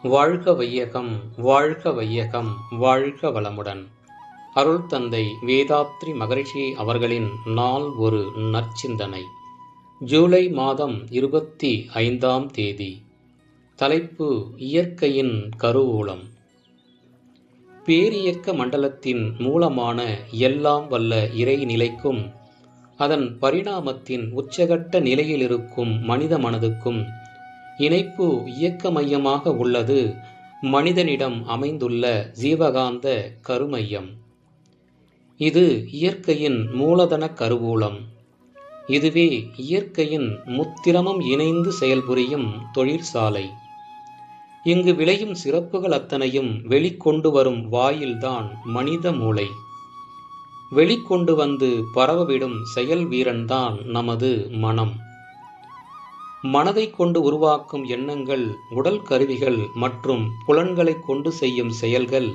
வாழ்க வையகம், வாழ்க வையகம், வாழ்க வளமுடன். அருள் தந்தை வேதாத்ரி மகரிஷி அவர்களின் நாள் ஒரு நற்சிந்தனை. ஜூலை மாதம் 25ஆம் தேதி. தலைப்பு: இயற்கையின் கருவூலம். பேரியக்க மண்டலத்தின் மூலமான எல்லாம் வல்ல இறைநிலைக்கும் அதன் பரிணாமத்தின் உச்சகட்ட நிலையில் இருக்கும் மனித மனதுக்கும் இணைப்பு இயக்க மையமாக உள்ளது மனிதனிடம் அமைந்துள்ள ஜீவகாந்த கருமையம். இது இயற்கையின் மூலதன கருவூலம். இதுவே இயற்கையின் முத்திரமும் இணைந்து செயல்புரியும் தொழிற்சாலை. இங்கு விளையும் சிறப்புகள் அத்தனையும் வெளிக்கொண்டு வரும் வாயில்தான் மனித மூளை. வெளிக்கொண்டு வந்து பரவவிடும் செயல் வீரன்தான் நமது மனம். மனதை கொண்டு உருவாக்கும் எண்ணங்கள், உடல் கருவிகள் மற்றும் புலன்களை கொண்டு செய்யும் செயல்கள்,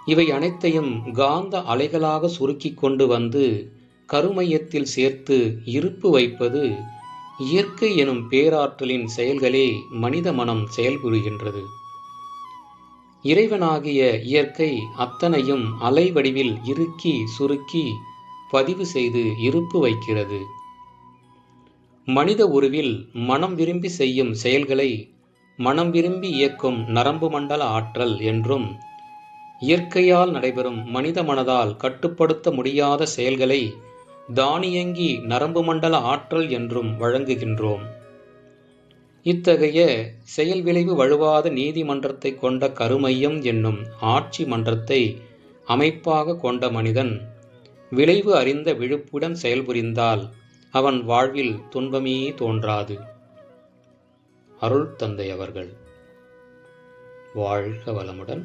இவை அனைத்தையும் காந்த அலைகளாக சுருக்கி கொண்டு வந்து கருமையத்தில் சேர்த்து இருப்பு வைப்பது இயற்கை எனும் பேராற்றலின் செயல்களே மனித மனம் செயல்புரிகின்றது. இறைவனாகிய இயற்கை அத்தனையும் அலை வடிவில் இறுக்கி சுருக்கி பதிவு செய்து இருப்பு வைக்கிறது. மனித உருவில் மனம் விரும்பி செய்யும் செயல்களை மனம் விரும்பி இயக்கும் நரம்பு மண்டல ஆற்றல் என்றும், இயற்கையால் நடைபெறும் மனித மனதால் கட்டுப்படுத்த முடியாத செயல்களை தானியங்கி நரம்பு மண்டல ஆற்றல் என்றும் வழங்குகின்றோம். இத்தகைய செயல் விளைவு வழுவாத நீதிமன்றத்தை கொண்ட கருமையம் என்னும் ஆட்சி மன்றத்தை அமைப்பாக கொண்ட மனிதன் விளைவு அறிந்த விழுப்புடன் செயல்புரிந்தால் அவன் வாழ்வில் துன்பமே தோன்றாது. அருள் தந்தை அவர்கள். வாழ்க வளமுடன்.